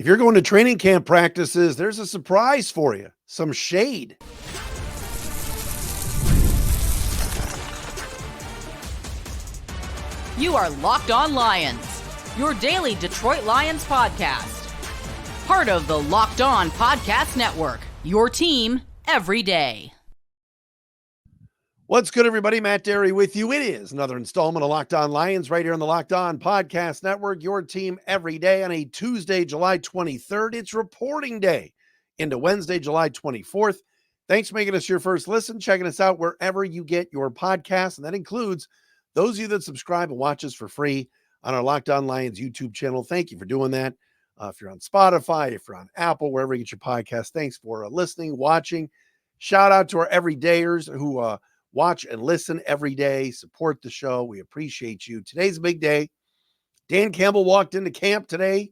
If you're going to training camp practices, there's a surprise for you. Some shade. You are Locked On Lions, your daily Detroit Lions podcast. Part of the Locked On Podcast Network, your team every day. What's good, everybody? Matt Derry with you. It is another installment of Locked On Lions right here on the Locked On Podcast Network, your team every day on a Tuesday, July 23rd. It's reporting day into Wednesday, July 24th. Thanks for making us your first listen, checking us out wherever you get your podcasts, and that includes those of you that subscribe and watch us for free on our Locked On Lions YouTube channel. Thank you for doing that. If you're on Spotify, if you're on Apple, wherever you get your podcast, thanks for listening, watching. Shout out to our everydayers who watch and listen every day, support the show. We appreciate you. Today's a big day. Dan Campbell walked into camp today.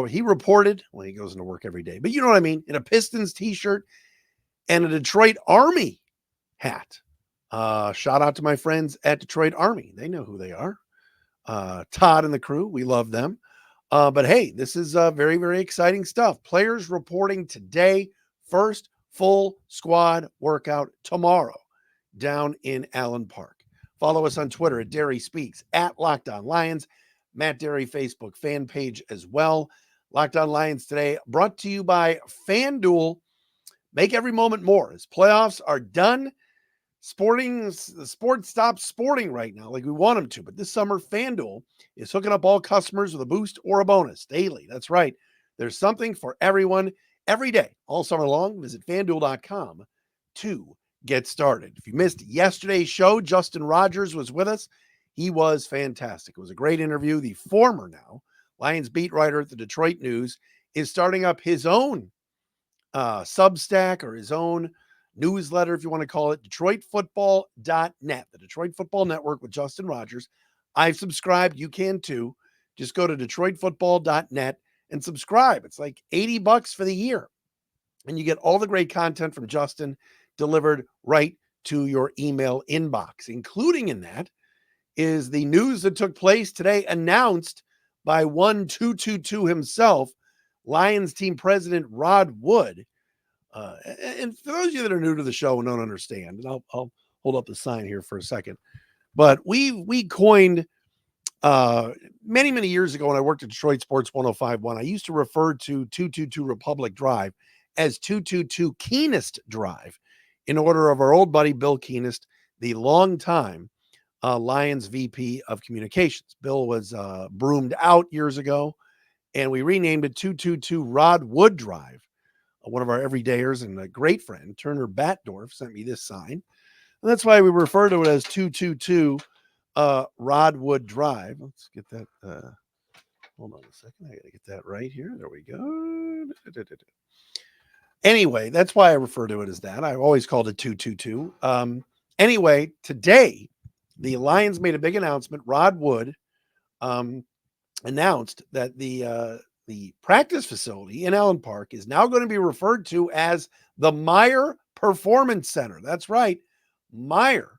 He reported, well, he goes into work every day, but you know what I mean, in a Pistons t-shirt and a Detroit Army hat. Shout out to my friends at Detroit Army. They know who they are. Todd and the crew, we love them. But hey, this is very, very exciting stuff. Players reporting today. First full squad workout tomorrow down in Allen Park. Follow us on Twitter at Derry Speaks, at Locked On Lions, Matt Derry Facebook fan page as well. Locked On Lions today brought to you by FanDuel. Make every moment more as playoffs are done. The sport stops sporting right now like we want them to, but this summer FanDuel is hooking up all customers with a boost or a bonus daily. That's right. There's something for everyone every day, all summer long. Visit FanDuel.com to get started. If you missed yesterday's show, Justin Rogers was with us. He was fantastic. It was a great interview. The former now Lions beat writer at the Detroit News is starting up his own Substack or his own newsletter, if you want to call it, DetroitFootball.net, the Detroit Football Network with Justin Rogers. I've subscribed. You can too. Just go to DetroitFootball.net and subscribe. It's like $80 for the year. And you get all the great content from Justin delivered right to your email inbox. Including in that is the news that took place today, announced by 1222 himself, Lions team president Rod Wood. And for those of you that are new to the show and don't understand, and I'll hold up the sign here for a second, but we coined many years ago when I worked at Detroit Sports 105.1, I used to refer to 222 Republic Drive as 222 Keenest Drive in order of our old buddy Bill Keenest, the longtime Lions VP of Communications. Bill was broomed out years ago, and we renamed it 222 Rod Wood Drive. One of our everydayers and a great friend, Turner Batdorf, sent me this sign. And that's why we refer to it as 222 Rodwood Drive. Let's get that. Hold on a second. I got to get that right here. There we go. Anyway, that's why I refer to it as that. I've always called it 222. Anyway, today, the Lions made a big announcement. Rod Wood announced that the practice facility in Allen Park is now going to be referred to as the Meijer Performance Center. That's right. Meijer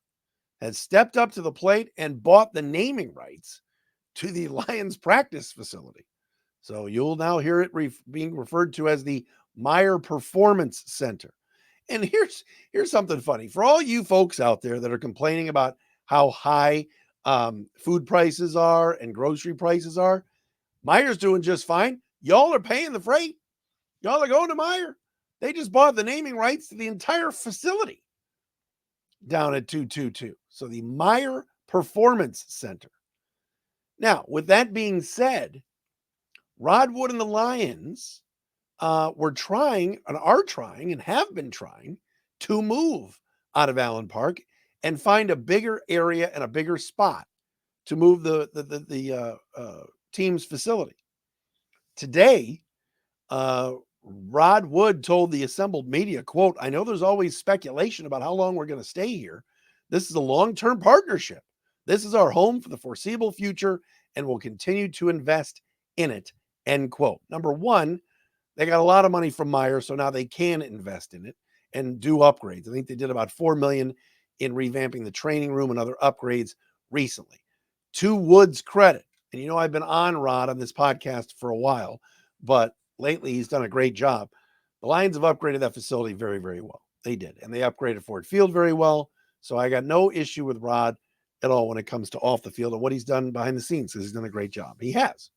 has stepped up to the plate and bought the naming rights to the Lions practice facility. So you'll now hear it being referred to as the Meijer Performance Center. And here's something funny. For all you folks out there that are complaining about how high food prices are and grocery prices are, Meijer's doing just fine. Y'all are paying the freight. Y'all are going to Meijer. They just bought the naming rights to the entire facility down at 222. So the Meijer Performance Center. Now, with that being said, Rod Wood and the Lions were trying and are trying and have been trying to move out of Allen Park and find a bigger area and a bigger spot to move the team's facility. Today, Rod Wood told the assembled media, quote, "I know there's always speculation about how long we're going to stay here. This is a long-term partnership. This is our home for the foreseeable future, and we'll continue to invest in it," end quote. Number one, they got a lot of money from Meijer, so now they can invest in it and do upgrades. I think they did about $4 million in revamping the training room and other upgrades recently. To Wood's credit, and you know I've been on Rod on this podcast for a while, but lately he's done a great job. The Lions have upgraded that facility very, very well. They did. And they upgraded Ford Field very well. So I got no issue with Rod at all when it comes to off the field and what he's done behind the scenes, because he's done a great job. He has.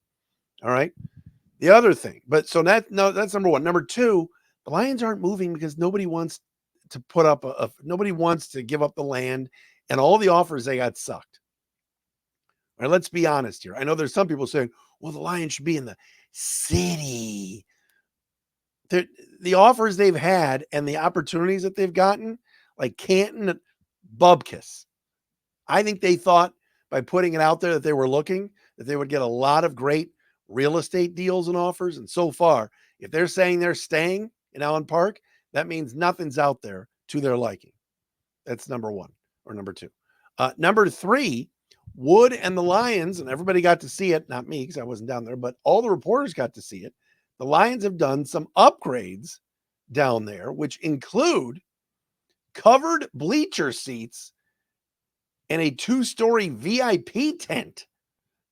All right. The other thing, but so that's number one. Number two, the Lions aren't moving because nobody wants to put up nobody wants to give up the land, and all the offers they got sucked. All right, let's be honest here. I know there's some people saying, well, the Lions should be in the city. The offers they've had and the opportunities that they've gotten, like Canton, Bubkiss. I think they thought by putting it out there that they were looking, that they would get a lot of great real estate deals and offers. And so far, if they're saying they're staying in Allen Park, that means nothing's out there to their liking. That's number one or number two. Number three, Wood and the Lions, and everybody got to see it, not me because I wasn't down there, but all the reporters got to see it. The Lions have done some upgrades down there, which include covered bleacher seats and a 2-story VIP tent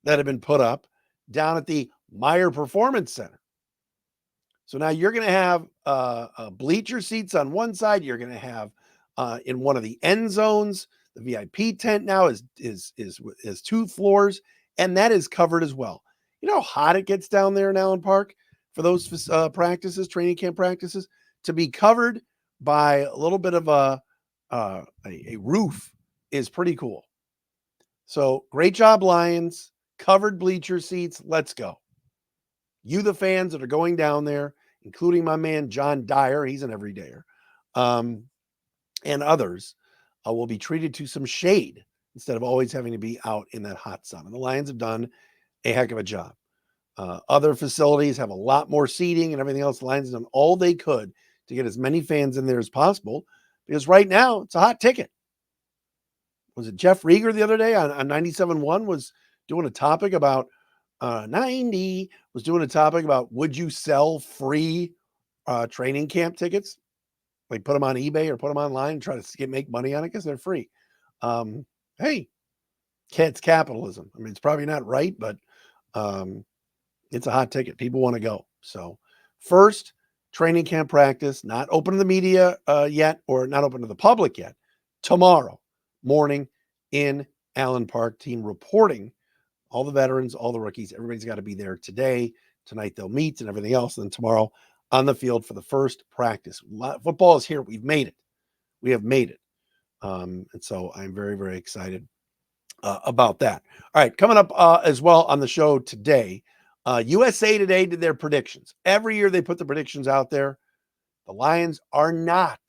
that have been put up down at the Meijer Performance Center. So now you're going to have bleacher seats on one side. You're going to have in one of the end zones. The VIP tent now is 2 floors, and that is covered as well. You know how hot it gets down there in Allen Park for those practices, training camp practices, to be covered by a little bit of a roof is pretty cool. So great job, Lions. Covered bleacher seats. Let's go. You, the fans that are going down there, including my man John Dyer, he's an everydayer, and others, will be treated to some shade instead of always having to be out in that hot sun. And the Lions have done a heck of a job. Other facilities have a lot more seating and everything else. The Lions have done all they could to get as many fans in there as possible, because right now it's a hot ticket. Was it Jeff Rieger the other day on 97.1 was doing a topic about 90 was doing a topic about would you sell free training camp tickets? Like put them on eBay or put them online and try to make money on it because they're free. Hey, it's capitalism. I mean, it's probably not right, but it's a hot ticket. People want to go. So first training camp practice, not open to the media yet, or not open to the public yet. Tomorrow morning in Allen Park, team reporting, all the veterans, all the rookies, everybody's got to be there today. Tonight they'll meet and everything else. And then tomorrow on the field for the first practice. Football is here. We've made it. We have made it. And so I'm very, very excited about that. All right. Coming up as well on the show today, USA Today did their predictions. Every year they put the predictions out there. The Lions are not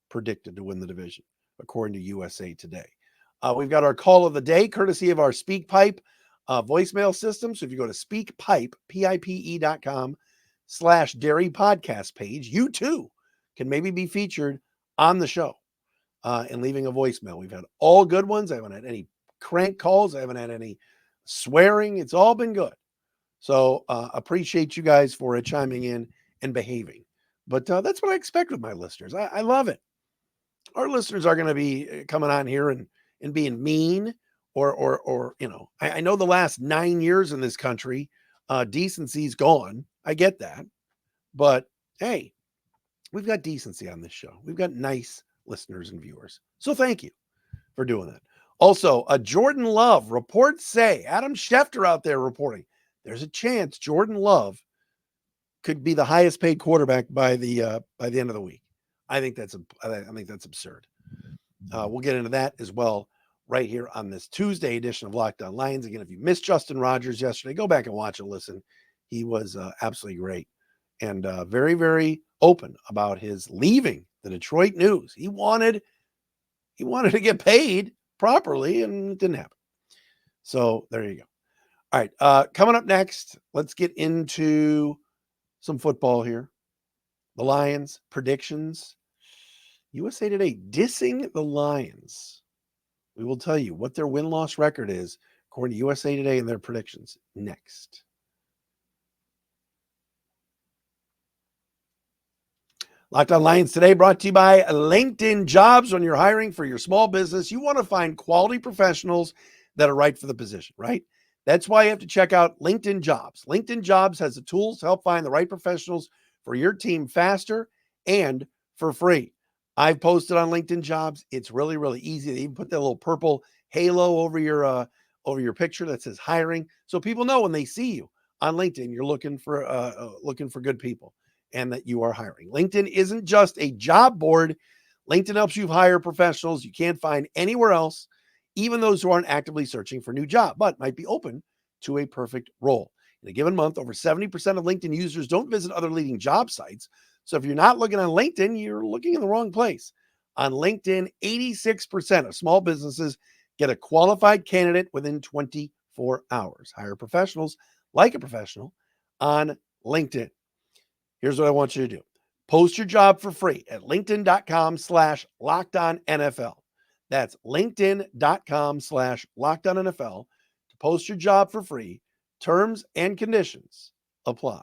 predicted to win the division, according to USA Today. We've got our call of the day, courtesy of our SpeakPipe voicemail system. So if you go to SpeakPipe, pipe.com/Dairy podcast page, you too can maybe be featured on the show and leaving a voicemail. We've had all good ones. I haven't had any crank calls. I haven't had any swearing. It's all been good. So appreciate you guys for chiming in and behaving. But that's what I expect with my listeners. I love it. Our listeners are going to be coming on here and being mean or you know, I know the last 9 years in this country, decency's gone. I get that. But hey, we've got decency on this show. We've got nice listeners and viewers. So thank you for doing that. Also, Jordan Love, reports say, Adam Schefter out there reporting, there's a chance Jordan Love could be the highest paid quarterback by the end of the week. I think that's absurd. We'll get into that as well right here on this Tuesday edition of Locked On Lions. Again, if you missed Justin Rogers yesterday, go back and watch and listen. He was absolutely great and very, very open about his leaving the Detroit News. He wanted to get paid properly, and it didn't happen. So there you go. All right, coming up next, let's get into some football here. The Lions predictions. USA Today dissing the Lions. We will tell you what their win-loss record is according to USA Today and their predictions next. Locked On Lions today brought to you by LinkedIn Jobs. When you're hiring for your small business, you want to find quality professionals that are right for the position, right? That's why you have to check out LinkedIn Jobs. LinkedIn Jobs has the tools to help find the right professionals for your team faster and for free. I've posted on LinkedIn Jobs. It's really, really easy. They even put that little purple halo over your picture that says hiring, so people know when they see you on LinkedIn you're looking for good people and that you are hiring. LinkedIn isn't just a job board. LinkedIn helps you hire professionals you can't find anywhere else, even those who aren't actively searching for a new job, but might be open to a perfect role. In a given month, over 70% of LinkedIn users don't visit other leading job sites. So if you're not looking on LinkedIn, you're looking in the wrong place. On LinkedIn, 86% of small businesses get a qualified candidate within 24 hours. Hire professionals like a professional on LinkedIn. Here's what I want you to do. Post your job for free at linkedin.com/LockedOnNFL. That's linkedin.com/LockedOnNFL to post your job for free. Terms and conditions apply.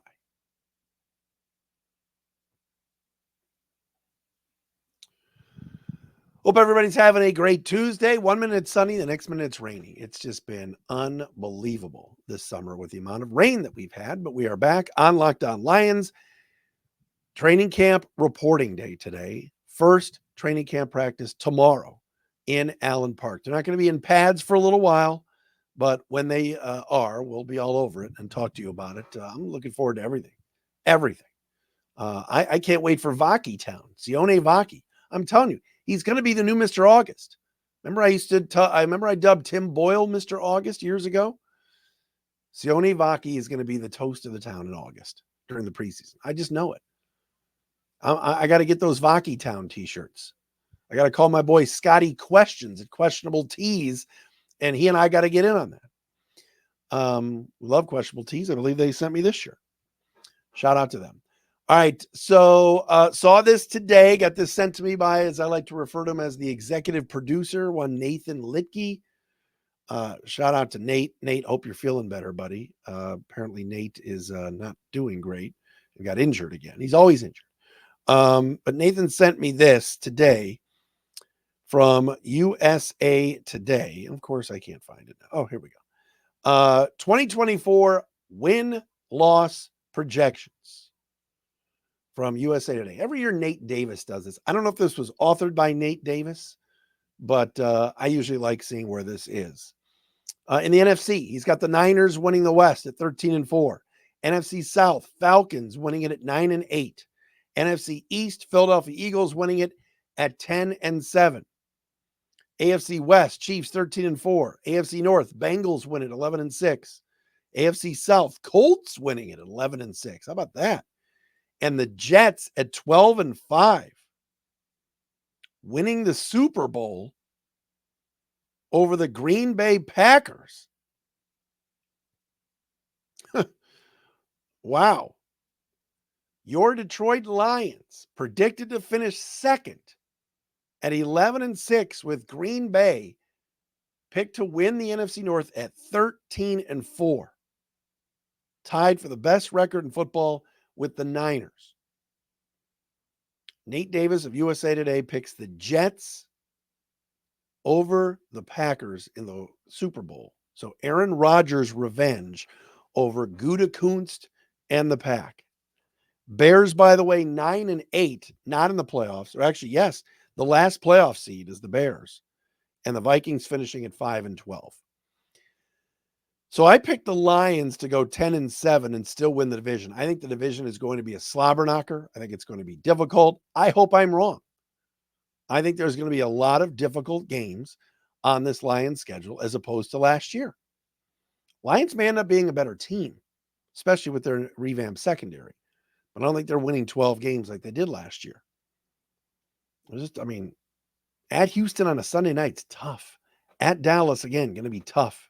Hope everybody's having a great Tuesday. 1 minute it's sunny, the next minute it's rainy. It's just been unbelievable this summer with the amount of rain that we've had, but we are back on Locked On Lions. Training camp reporting day today. First training camp practice tomorrow in Allen Park. They're not going to be in pads for a little while, but when they are, we'll be all over it and talk to you about it. I'm looking forward to everything. Everything. I can't wait for Vaki Town. Sione Vaki. I'm telling you, he's going to be the new Mr. August. Remember I dubbed Tim Boyle Mr. August years ago? Sione Vaki is going to be the toast of the town in August during the preseason. I just know it. I got to get those Vaki Town t-shirts. I got to call my boy Scotty Questions at Questionable Tees, and he and I got to get in on that. Love Questionable Tees. I believe they sent me this shirt. Shout out to them. All right, so saw this today. Got this sent to me by, as I like to refer to him as, the executive producer, one Nathan Litke. Shout out to Nate. Nate, hope you're feeling better, buddy. Apparently Nate is not doing great. He got injured again. He's always injured. But Nathan sent me this today from USA Today. And of course, I can't find it now. Oh, here we go. 2024 win-loss projections from USA Today. Every year, Nate Davis does this. I don't know if this was authored by Nate Davis, but I usually like seeing where this is. In the NFC, he's got the Niners winning the West at 13-4. NFC South, Falcons winning it at 9-8. NFC East, Philadelphia Eagles winning it at 10-7. AFC West, Chiefs 13-4. AFC North, Bengals win it 11-6. AFC South, Colts winning it at 11-6. How about that? And the Jets at 12-5, winning the Super Bowl over the Green Bay Packers. Wow. Your Detroit Lions predicted to finish second at 11-6, with Green Bay picked to win the NFC North at 13-4. Tied for the best record in football with the Niners. Nate Davis of USA Today picks the Jets over the Packers in the Super Bowl. So Aaron Rodgers' revenge over Gutekunst and the Pack. Bears, by the way, 9-8, not in the playoffs. Or actually, yes, the last playoff seed is the Bears. And the Vikings finishing at 5-12. So I picked the Lions to go 10-7 and still win the division. I think the division is going to be a slobber knocker. I think it's going to be difficult. I hope I'm wrong. I think there's going to be a lot of difficult games on this Lions schedule as opposed to last year. Lions may end up being a better team, especially with their revamped secondary. But I don't think they're winning 12 games like they did last year. At Houston on a Sunday night's tough. At Dallas, again, going to be tough.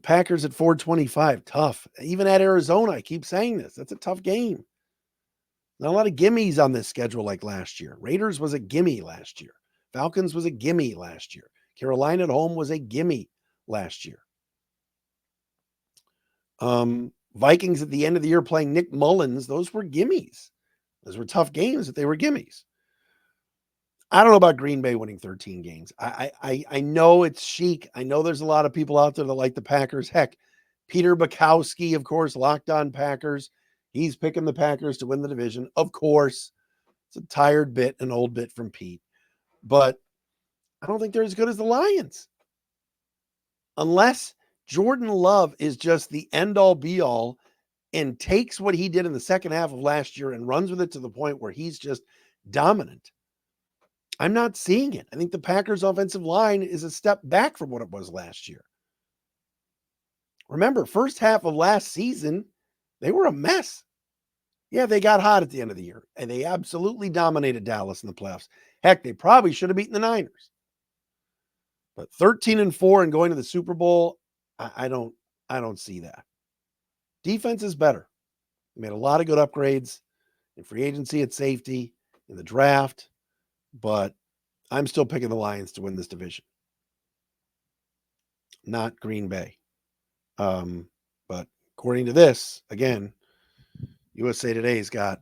Packers at 425, tough. Even at Arizona, I keep saying this. That's a tough game. Not a lot of gimmies on this schedule like last year. Raiders was a gimme last year. Falcons was a gimme last year. Carolina at home was a gimme last year. Vikings at the end of the year playing Nick Mullins, those were gimmies. Those were tough games, but they were gimmies. I don't know about Green Bay winning 13 games. I know it's chic. I know there's a lot of people out there that like the Packers. Heck, Peter Bukowski, of course, Locked On Packers. He's picking the Packers to win the division. Of course, it's a tired bit, an old bit from Pete. But I don't think they're as good as the Lions. Unless Jordan Love is just the end-all, be-all and takes what he did in the second half of last year and runs with it to the point where he's just dominant. I'm not seeing it. I think the Packers' offensive line is a step back from what it was last year. Remember, first half of last season, they were a mess. Yeah, they got hot at the end of the year, and they absolutely dominated Dallas in the playoffs. Heck, they probably should have beaten the Niners. But 13-4 and going to the Super Bowl, I don't see that. Defense is better. They made a lot of good upgrades in free agency at safety, in the draft, but I'm still picking the Lions to win this division. Not Green Bay. But according to this, again, USA Today's got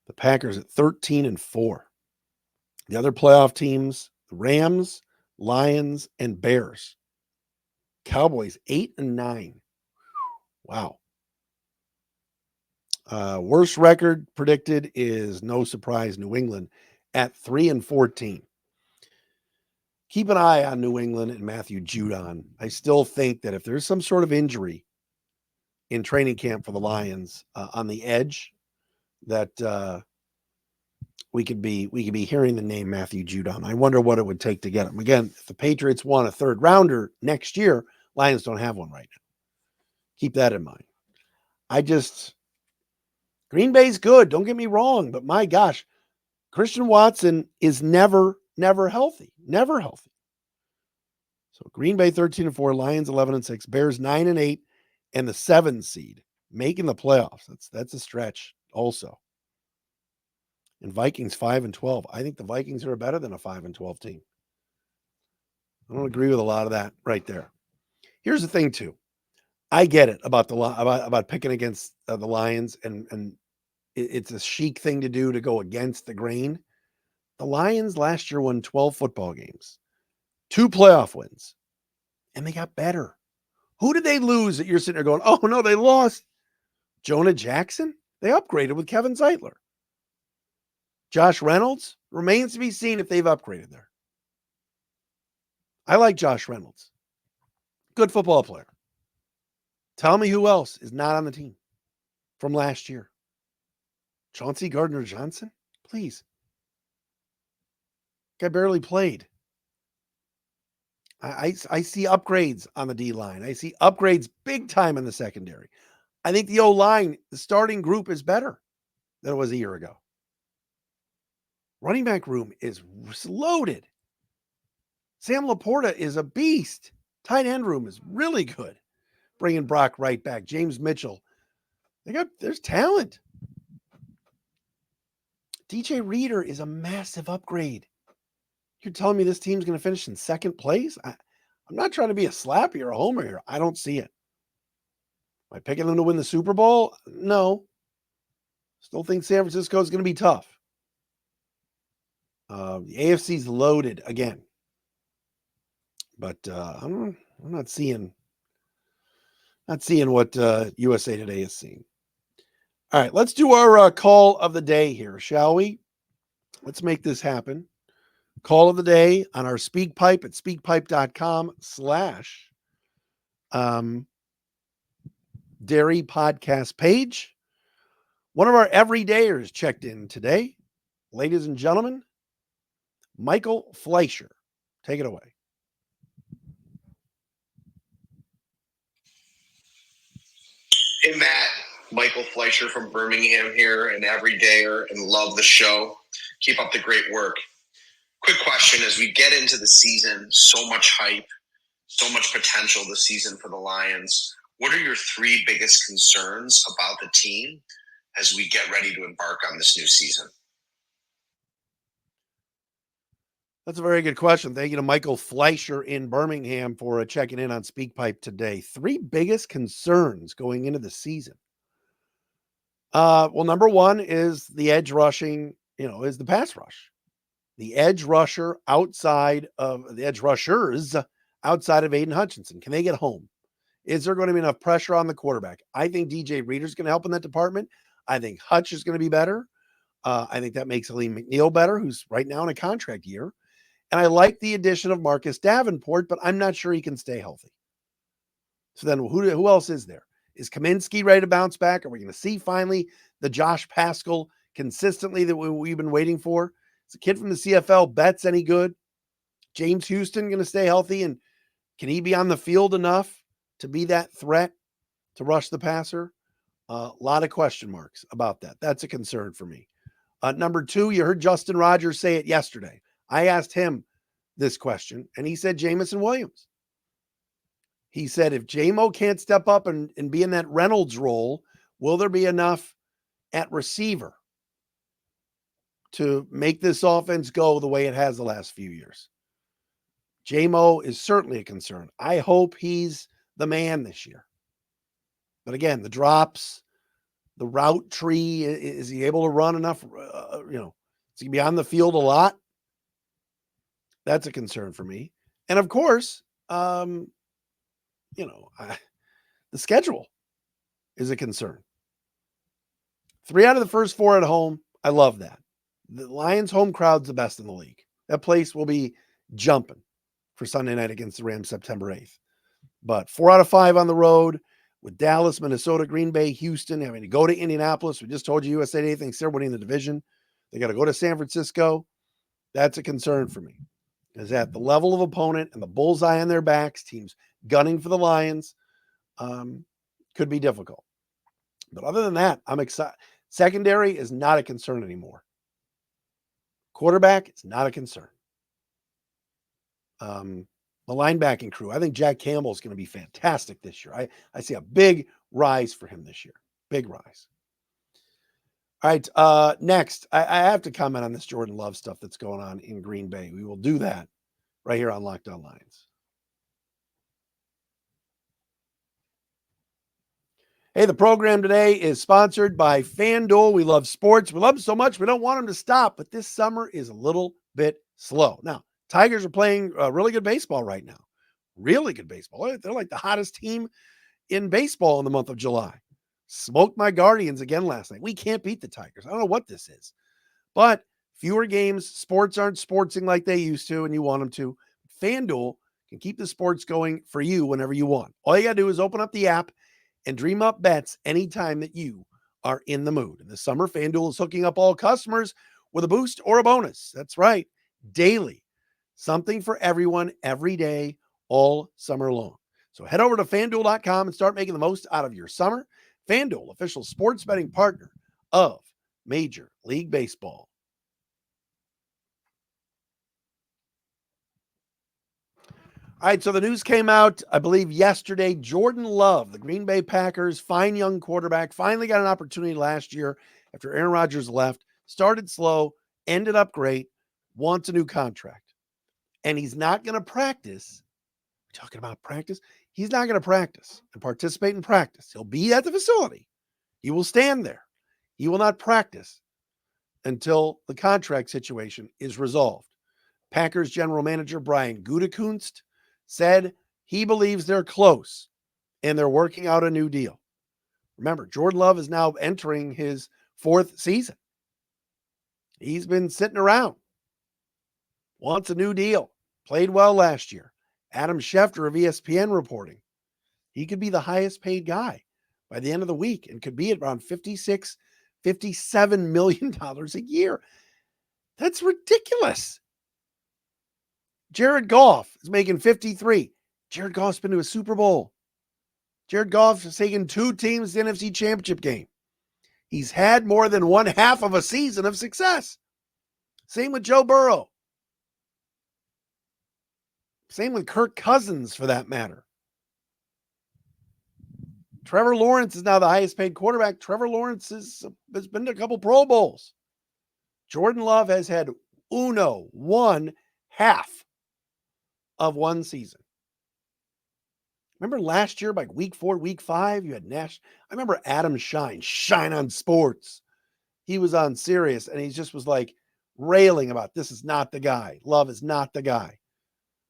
the Packers at 13-4. The other playoff teams, the Rams, Lions, and Bears. Cowboys 8-9. Wow. Worst record predicted is, no surprise, New England at 3-14. Keep an eye on New England and Matthew Judon. I still think that if there's some sort of injury in training camp for the Lions on the edge, that we could be hearing the name Matthew Judon. I wonder what it would take to get him. Again, if the Patriots want a third rounder next year, Lions don't have one right now. Keep that in mind. Green Bay's good. Don't get me wrong, but my gosh, Christian Watson is never healthy. Never healthy. So Green Bay 13-4, Lions 11-6, Bears 9-8, and the 7 seed making the playoffs. That's a stretch also. And Vikings 5-12. I think the Vikings are better than a 5-12 team. I don't agree with a lot of that right there. Here's the thing too. I get it about about picking against the Lions, and it's a chic thing to do to go against the grain. The Lions last year won 12 football games, 2 playoff wins, and they got better. Who did they lose that you're sitting there going, oh no, they lost? Jonah Jackson? They upgraded with Kevin Zeitler. Josh Reynolds? Remains to be seen if they've upgraded there. I like Josh Reynolds. Good football player. Tell me who else is not on the team from last year. Chauncey Gardner-Johnson? Please. Guy barely played. I see upgrades on the D-line. I see upgrades big time in the secondary. I think the O-line, the starting group, is better than it was a year ago. Running back room is loaded. Sam Laporta is a beast. Tight end room is really good. Bringing Brock Wright back. James Mitchell. There's talent. DJ Reader is a massive upgrade. You're telling me this team's going to finish in second place? I'm not trying to be a slappy or a homer here. I don't see it. Am I picking them to win the Super Bowl? No. Still think San Francisco is going to be tough. The AFC's loaded again. But I'm not seeing what USA Today is seeing. All right, let's do our call of the day here, shall we? Let's make this happen. Call of the day on our SpeakPipe at speakpipe.com/dairy podcast page. One of our everydayers checked in today. Ladies and gentlemen, Michael Fleischer. Take it away. Hey, Matt. Michael Fleischer from Birmingham here, an everydayer, and love the show. Keep up the great work. Quick question. As we get into the season, so much hype, so much potential this season for the Lions. What are your 3 biggest concerns about the team as we get ready to embark on this new season? That's a very good question. Thank you to Michael Fleischer in Birmingham for checking in on SpeakPipe today. 3 biggest concerns going into the season. Well, number one is the edge rushing, is the pass rush. the edge rushers outside of Aiden Hutchinson. Can they get home? Is there going to be enough pressure on the quarterback? I think DJ Reader's going to help in that department. I think Hutch is going to be better. I think that makes Aleem McNeil better, who's right now in a contract year. And I like the addition of Marcus Davenport, but I'm not sure he can stay healthy. So then who else is there? Is Kaminsky ready to bounce back? Are we going to see finally the Josh Paschal consistently that we've been waiting for? Is a kid from the CFL Betts any good? James Houston going to stay healthy? And can he be on the field enough to be that threat to rush the passer? A lot of question marks about that. That's a concern for me. Number 2, you heard Justin Rogers say it yesterday. I asked him this question, and he said Jamison Williams. He said, if J-Mo can't step up and be in that Reynolds role, will there be enough at receiver to make this offense go the way it has the last few years? J-Mo is certainly a concern. I hope he's the man this year. But again, the drops, the route tree, is he able to run enough? Is he be on the field a lot? That's a concern for me. And of course, the schedule is a concern. 3 out of the first 4 at home. I love that. The Lions home crowd's the best in the league. That place will be jumping for Sunday night against the Rams September 8th. But 4 out of 5 on the road with Dallas, Minnesota, Green Bay, Houston, having to go to Indianapolis. We just told you USA Today thinks they're winning the division. They got to go to San Francisco. That's a concern for me. Is that the level of opponent and the bullseye on their backs, teams gunning for the Lions, could be difficult. But other than that, I'm excited. Secondary is not a concern anymore. Quarterback is not a concern. The linebacking crew, I think Jack Campbell is going to be fantastic this year. I see a big rise for him this year. Big rise. All right, next, I have to comment on this Jordan Love stuff that's going on in Green Bay. We will do that right here on Locked On Lions. Hey, the program today is sponsored by FanDuel. We love sports. We love them so much, we don't want them to stop, but this summer is a little bit slow. Now, Tigers are playing really good baseball right now. Really good baseball. They're like the hottest team in baseball in the month of July. Smoked my Guardians again last night. We can't beat the Tigers. I don't know what this is. But fewer games, sports aren't sportsing like they used to, and you want them to. FanDuel can keep the sports going for you whenever you want. All you got to do is open up the app and dream up bets anytime that you are in the mood. And this summer, FanDuel is hooking up all customers with a boost or a bonus. That's right. Daily. Something for everyone every day, all summer long. So head over to FanDuel.com and start making the most out of your summer. FanDuel, official sports betting partner of Major League Baseball. All right, so the news came out, I believe, yesterday. Jordan Love, the Green Bay Packers, fine young quarterback, finally got an opportunity last year after Aaron Rodgers left. Started slow, ended up great, wants a new contract. And he's not going to practice. We're talking about practice. He's not going to practice and participate in practice. He'll be at the facility. He will stand there. He will not practice until the contract situation is resolved. Packers general manager Brian Gutekunst said he believes they're close and they're working out a new deal. Remember, Jordan Love is now entering his 4th season. He's been sitting around. Wants a new deal. Played well last year. Adam Schefter of ESPN reporting he could be the highest paid guy by the end of the week and could be at around $56, $57 million a year. That's ridiculous. Jared Goff is making 53. Jared Goff's been to a Super Bowl. Jared Goff has taken 2 teams to the NFC Championship game. He's had more than one half of a season of success. Same with Joe Burrow. Same with Kirk Cousins, for that matter. Trevor Lawrence is now the highest paid quarterback. Trevor Lawrence has been to a couple Pro Bowls. Jordan Love has had one half of one season. Remember last year, like week 4, week 5, you had Nash. I remember Adam Shine on Sports. He was on Sirius, and he just was like, railing about this is not the guy. Love is not the guy.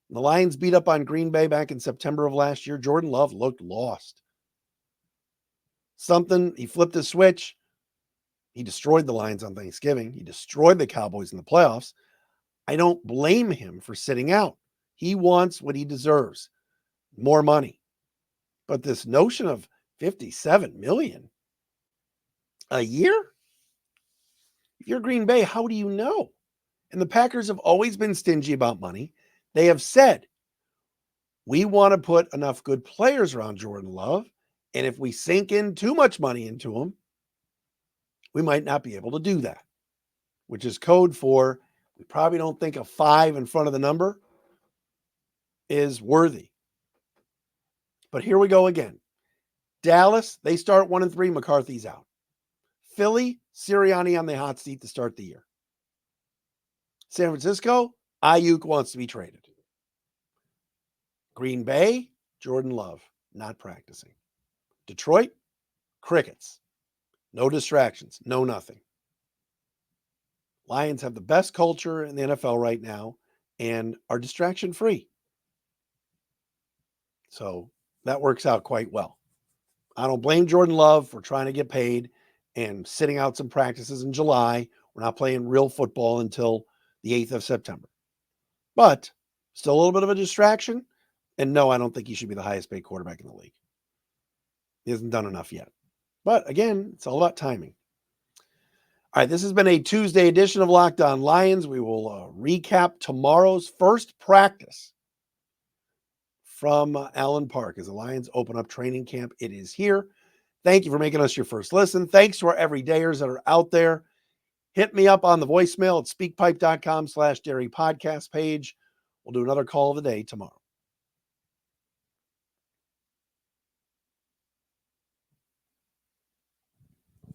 When the Lions beat up on Green Bay back in September of last year, Jordan Love looked lost. He flipped a switch. He destroyed the Lions on Thanksgiving. He destroyed the Cowboys in the playoffs. I don't blame him for sitting out. He wants what he deserves, more money. But this notion of $57 million a year? If you're Green Bay, how do you know? And the Packers have always been stingy about money. They have said, we want to put enough good players around Jordan Love, and if we sink in too much money into him, we might not be able to do that, which is code for we probably don't think a 5 in front of the number is worthy. But here we go again. Dallas, they start 1-3, McCarthy's out. Philly, Sirianni on the hot seat to start the year. San Francisco, Ayuk wants to be traded. Green Bay, Jordan Love, not practicing. Detroit, crickets. No distractions, no nothing. Lions have the best culture in the NFL right now and are distraction-free. So that works out quite well. I don't blame Jordan Love for trying to get paid and sitting out some practices in July. We're not playing real football until the 8th of September. But still a little bit of a distraction. And no, I don't think he should be the highest paid quarterback in the league. He hasn't done enough yet. But again, it's all about timing. All right, this has been a Tuesday edition of Locked On Lions. We will recap tomorrow's first practice from Allen Park as the Lions open up training camp. It is here. Thank you for making us your first listen. Thanks to our everydayers that are out there. Hit me up on the voicemail at speakpipe.com/Dairy podcast page. We'll do another call of the day tomorrow.